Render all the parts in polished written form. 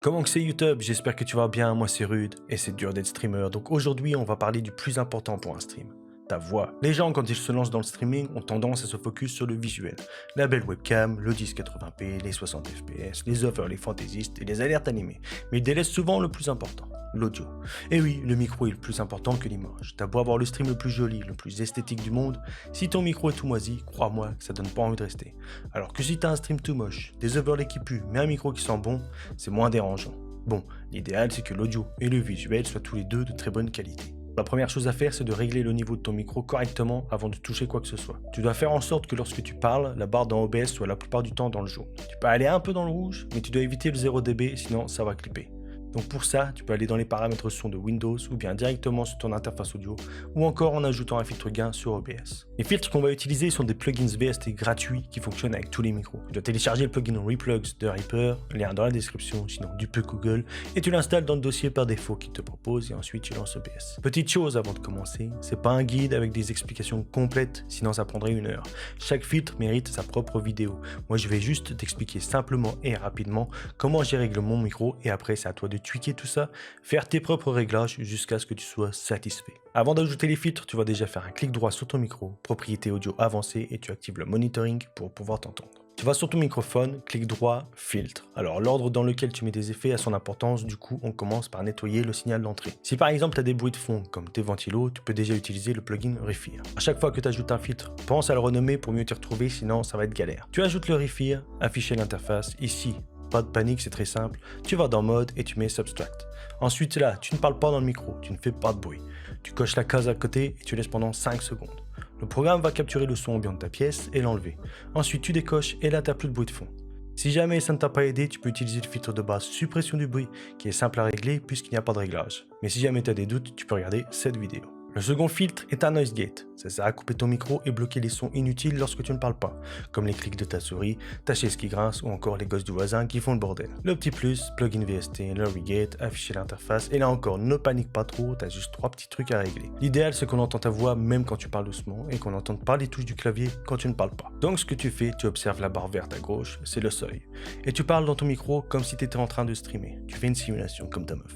Comment que c'est YouTube? J'espère que tu vas bien, moi c'est Rude, et c'est dur d'être streamer, donc aujourd'hui on va parler du plus important pour un stream, ta voix. Les gens quand ils se lancent dans le streaming ont tendance à se focus sur le visuel, la belle webcam, le 1080p, les 60 fps, les offers, les fantaisistes et les alertes animées, mais ils délaissent souvent le plus important, l'audio. Et oui, le micro est le plus important que l'image, t'as beau avoir le stream le plus joli, le plus esthétique du monde, si ton micro est tout moisi, crois-moi que ça donne pas envie de rester. Alors que si t'as un stream tout moche, des overlays qui puent, mais un micro qui sent bon, c'est moins dérangeant. Bon, l'idéal c'est que l'audio et le visuel soient tous les deux de très bonne qualité. La première chose à faire, c'est de régler le niveau de ton micro correctement avant de toucher quoi que ce soit. Tu dois faire en sorte que lorsque tu parles, la barre dans OBS soit la plupart du temps dans le jaune. Tu peux aller un peu dans le rouge, mais tu dois éviter le 0 dB, sinon ça va clipper. Donc pour ça, tu peux aller dans les paramètres son de Windows ou bien directement sur ton interface audio ou encore en ajoutant un filtre gain sur OBS. Les filtres qu'on va utiliser sont des plugins VST gratuits qui fonctionnent avec tous les micros. Tu dois télécharger le plugin Replugs de Reaper, lien dans la description, sinon du peu Google, et tu l'installes dans le dossier par défaut qu'il te propose et ensuite tu lances OBS. Petite chose avant de commencer, c'est pas un guide avec des explications complètes, sinon ça prendrait 1 heure. Chaque filtre mérite sa propre vidéo. Moi je vais juste t'expliquer simplement et rapidement comment j'ai réglé mon micro et après c'est à toi de tweaker tout ça, faire tes propres réglages jusqu'à ce que tu sois satisfait. Avant d'ajouter les filtres, tu vas déjà faire un clic droit sur ton micro, propriété audio avancée et tu actives le monitoring pour pouvoir t'entendre. Tu vas sur ton microphone, clic droit, filtre. Alors l'ordre dans lequel tu mets tes effets a son importance, du coup on commence par nettoyer le signal d'entrée. Si par exemple tu as des bruits de fond comme tes ventilos, tu peux déjà utiliser le plugin Refier. À chaque fois que tu ajoutes un filtre, pense à le renommer pour mieux t'y retrouver, sinon ça va être galère. Tu ajoutes le Refier, afficher l'interface, ici. Pas de panique, c'est très simple. Tu vas dans mode et tu mets Subtract. Ensuite là, tu ne parles pas dans le micro, tu ne fais pas de bruit. Tu coches la case à côté et tu laisses pendant 5 secondes. Le programme va capturer le son ambiant de ta pièce et l'enlever. Ensuite tu décoches et là tu n'as plus de bruit de fond. Si jamais ça ne t'a pas aidé, tu peux utiliser le filtre de base suppression du bruit qui est simple à régler puisqu'il n'y a pas de réglage. Mais si jamais tu as des doutes, tu peux regarder cette vidéo. Le second filtre est un noise gate. Ça sert à couper ton micro et bloquer les sons inutiles lorsque tu ne parles pas, comme les clics de ta souris, ta chaise qui grince ou encore les gosses du voisin qui font le bordel. Le petit plus, plugin VST, le regate, afficher l'interface et là encore ne panique pas trop, t'as juste 3 petits trucs à régler. L'idéal c'est qu'on entend ta voix même quand tu parles doucement et qu'on n'entende pas les touches du clavier quand tu ne parles pas. Donc ce que tu fais, tu observes la barre verte à gauche, c'est le seuil. Et tu parles dans ton micro comme si tu étais en train de streamer. Tu fais une simulation comme ta meuf.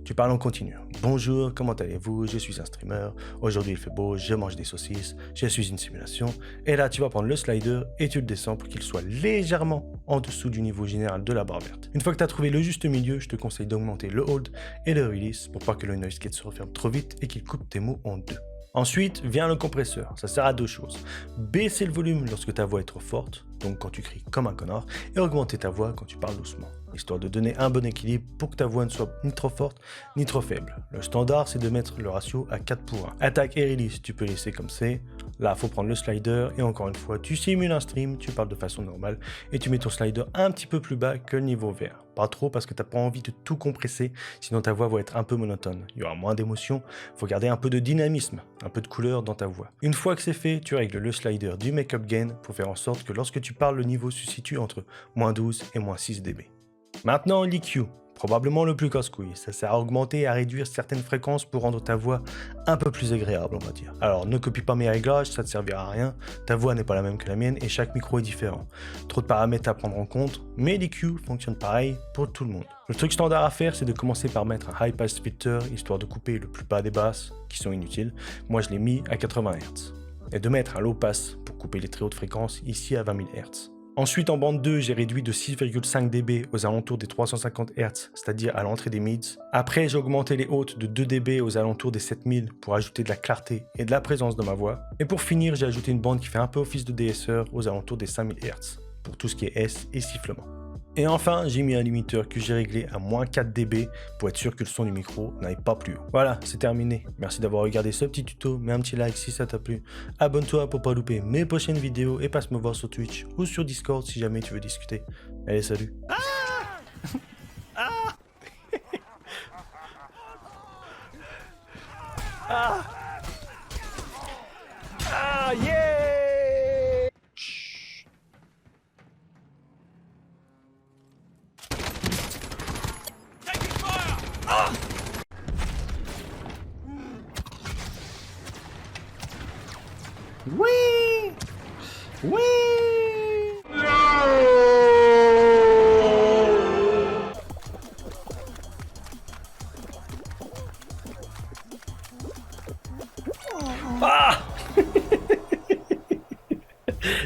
Tu parles en continu. Bonjour, comment allez-vous? Je suis un streamer. Aujourd'hui il fait beau, je mange des saucisses. Je suis une simulation. Et là, tu vas prendre le slider et tu le descends pour qu'il soit légèrement en dessous du niveau général de la barre verte. Une fois que tu as trouvé le juste milieu, je te conseille d'augmenter le hold et le release pour pas que le noise gate se referme trop vite et qu'il coupe tes mots en deux. Ensuite vient le compresseur, ça sert à 2 choses. Baisser le volume lorsque ta voix est trop forte, donc quand tu cries comme un connard, et augmenter ta voix quand tu parles doucement, histoire de donner un bon équilibre pour que ta voix ne soit ni trop forte ni trop faible. Le standard c'est de mettre le ratio à 4:1. Attaque et release, tu peux laisser comme c'est. Là, faut prendre le slider et encore une fois, tu simules un stream, tu parles de façon normale et tu mets ton slider un petit peu plus bas que le niveau vert. Pas trop parce que t'as pas envie de tout compresser, sinon ta voix va être un peu monotone. Il y aura moins d'émotion, faut garder un peu de dynamisme, un peu de couleur dans ta voix. Une fois que c'est fait, tu règles le slider du make-up gain pour faire en sorte que lorsque tu parles, le niveau se situe entre -12 et -6 dB. Maintenant, l'EQ. Probablement le plus casse-couille, ça sert à augmenter et à réduire certaines fréquences pour rendre ta voix un peu plus agréable, on va dire. Alors ne copie pas mes réglages, ça ne te servira à rien, ta voix n'est pas la même que la mienne et chaque micro est différent. Trop de paramètres à prendre en compte, mais l'EQ fonctionne pareil pour tout le monde. Le truc standard à faire, c'est de commencer par mettre un high pass filter, histoire de couper le plus bas des basses, qui sont inutiles. Moi je l'ai mis à 80 Hz. Et de mettre un low pass pour couper les très hautes fréquences, ici à 20 000 Hz. Ensuite, en bande 2, j'ai réduit de 6,5 dB aux alentours des 350 Hz, c'est-à-dire à l'entrée des mids. Après, j'ai augmenté les hautes de 2 dB aux alentours des 7000 pour ajouter de la clarté et de la présence de ma voix. Et pour finir, j'ai ajouté une bande qui fait un peu office de DSR aux alentours des 5000 Hz, pour tout ce qui est S et sifflement. Et enfin, j'ai mis un limiteur que j'ai réglé à -4 dB pour être sûr que le son du micro n'aille pas plus haut. Voilà, c'est terminé. Merci d'avoir regardé ce petit tuto, mets un petit like si ça t'a plu. Abonne-toi pour pas louper mes prochaines vidéos et passe me voir sur Twitch ou sur Discord si jamais tu veux discuter. Allez, salut. Oui! Oui! Ah.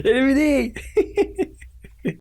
Éliminé.